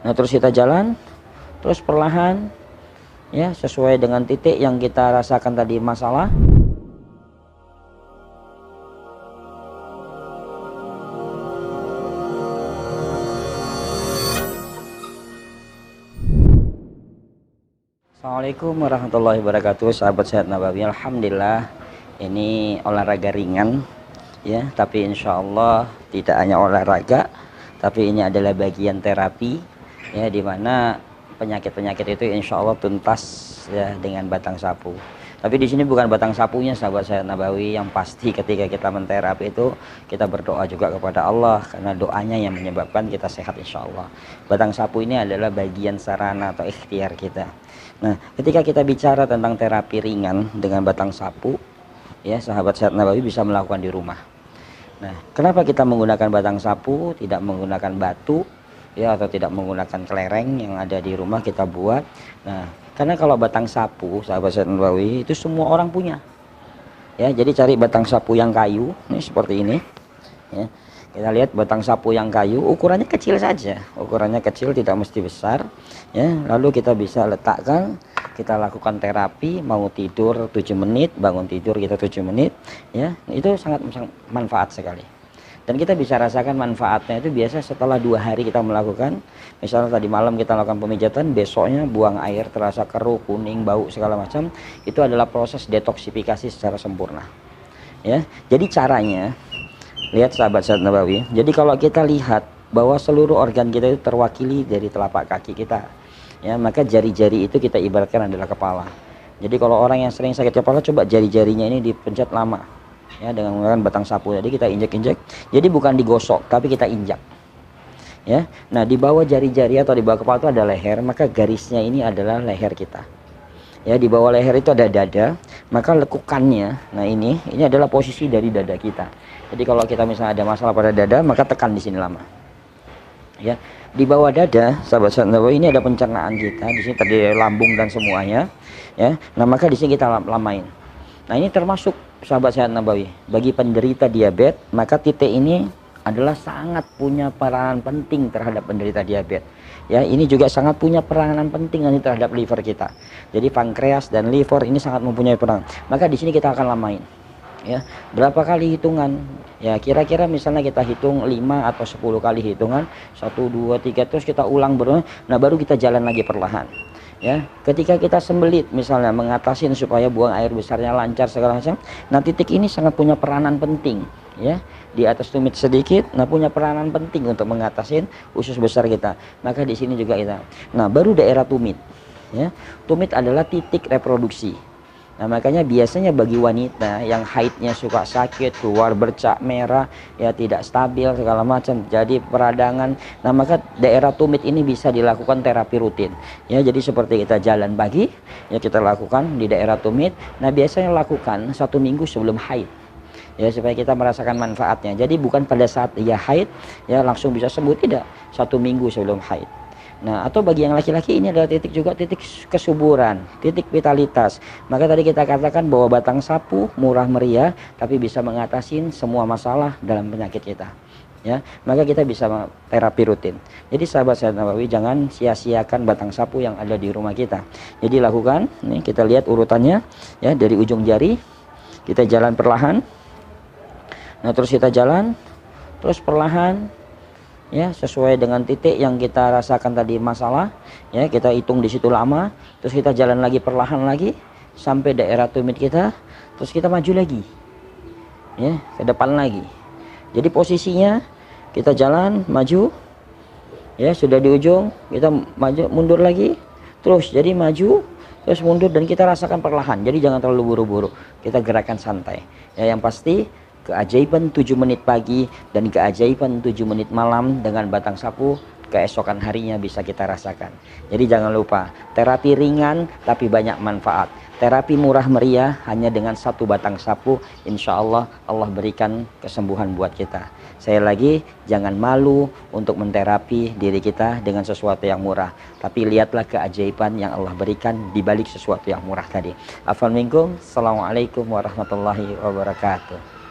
Nah terus kita jalan, terus perlahan, ya sesuai dengan titik yang kita rasakan tadi masalah. Assalamualaikum warahmatullahi wabarakatuh, sahabat sehat Nabawi. Alhamdulillah, ini olahraga ringan ya, tapi insya Allah tidak hanya olahraga, tapi ini adalah bagian terapi ya, dimana penyakit-penyakit itu insya Allah tuntas ya dengan batang sapu. Tapi di sini bukan batang sapunya sahabat sehat Nabawi, yang pasti ketika kita menterapi itu kita berdoa juga kepada Allah, karena doanya yang menyebabkan kita sehat insya Allah. Batang sapu ini adalah bagian sarana atau ikhtiar kita. Nah, ketika kita bicara tentang terapi ringan dengan batang sapu, ya sahabat sehat Nabawi bisa melakukan di rumah. Nah, kenapa kita menggunakan batang sapu, tidak menggunakan batu, ya atau tidak menggunakan kelereng yang ada di rumah kita buat? Nah, karena kalau batang sapu, sahabat sehat Nabawi, itu semua orang punya. Ya, jadi cari batang sapu yang kayu, ini seperti ini. Ya. Kita lihat batang sapu yang kayu, ukurannya kecil saja, ukurannya kecil, tidak mesti besar ya. Lalu kita bisa letakkan, kita lakukan terapi, mau tidur 7 menit, bangun tidur kita 7 menit ya, itu sangat manfaat sekali. Dan kita bisa rasakan manfaatnya itu biasa setelah 2 hari kita melakukan. Misalnya tadi malam kita lakukan pemijatan, besoknya buang air terasa keruh, kuning, bau segala macam, itu adalah proses detoksifikasi secara sempurna ya. Jadi caranya, lihat sahabat sehat Nabawi, jadi kalau kita lihat bahwa seluruh organ kita itu terwakili dari telapak kaki kita ya, maka jari-jari itu kita ibaratkan adalah kepala. Jadi kalau orang yang sering sakit kepala, coba jari-jarinya ini dipencet lama ya dengan menggunakan batang sapu. Jadi kita injek-injek, jadi bukan digosok tapi kita injak ya. Nah di bawah jari-jari atau di bawah kepala itu ada leher, maka garisnya ini adalah leher kita ya. Di bawah leher itu ada dada, maka lekukannya, nah ini adalah posisi dari dada kita. Jadi kalau kita misalnya ada masalah pada dada, maka tekan di sini lama ya. Di bawah dada sahabat sehat Nabawi, ini ada pencernaan kita, di sini terdiri lambung dan semuanya ya. Nah maka di sini kita lamain. Nah ini termasuk sahabat sehat Nabawi, bagi penderita diabetes, maka titik ini adalah sangat punya peranan penting terhadap penderita diabetes ya. Ini juga sangat punya peranan penting nanti terhadap liver kita. Jadi pankreas dan liver ini sangat mempunyai peran. Maka di sini kita akan lamain ya. Berapa kali hitungan ya, kira-kira misalnya kita hitung 5 atau 10 kali hitungan, 1 2 3, terus kita ulang berulang. Nah baru kita jalan lagi perlahan ya. Ketika kita sembelit misalnya mengatasin supaya buang air besarnya lancar segala macam, nah titik ini sangat punya peranan penting ya. Di atas tumit sedikit, nah punya peranan penting untuk mengatasin usus besar kita. Maka di sini juga kita. Nah baru daerah tumit ya. Tumit adalah titik reproduksi. Nah makanya biasanya bagi wanita yang haidnya suka sakit, keluar bercak merah ya, tidak stabil segala macam, jadi peradangan, nah maka daerah tumit ini bisa dilakukan terapi rutin ya. Jadi seperti kita jalan pagi ya, kita lakukan di daerah tumit. Nah biasanya lakukan 1 minggu sebelum haid ya, supaya kita merasakan manfaatnya. Jadi bukan pada saat dia haid ya langsung bisa sembuh, tidak, 1 minggu sebelum haid. Nah atau bagi yang laki-laki, ini adalah titik juga titik kesuburan, titik vitalitas. Maka tadi kita katakan bahwa batang sapu murah meriah, tapi bisa mengatasi semua masalah dalam penyakit kita ya. Maka kita bisa terapi rutin. Jadi sahabat sehat Nabawi, jangan sia-siakan batang sapu yang ada di rumah kita. Jadi lakukan, nih kita lihat urutannya ya, dari ujung jari kita jalan perlahan. Nah terus kita jalan, terus perlahan ya, sesuai dengan titik yang kita rasakan tadi masalah ya. Kita hitung di situ lama, terus kita jalan lagi perlahan lagi sampai daerah tumit kita, terus kita maju lagi ya, ke depan lagi. Jadi posisinya kita jalan maju ya, sudah di ujung kita maju mundur lagi, terus jadi maju terus mundur, dan kita rasakan perlahan. Jadi jangan terlalu buru-buru, kita gerakan santai ya. Yang pasti keajaiban 7 menit pagi dan keajaiban 7 menit malam dengan batang sapu, keesokan harinya bisa kita rasakan. Jadi jangan lupa, terapi ringan tapi banyak manfaat. Terapi murah meriah hanya dengan 1 batang sapu, insya Allah Allah berikan kesembuhan buat kita. Saya lagi, jangan malu untuk menterapi diri kita dengan sesuatu yang murah, tapi lihatlah keajaiban yang Allah berikan di balik sesuatu yang murah tadi. Afwan minkum, assalamualaikum warahmatullahi wabarakatuh.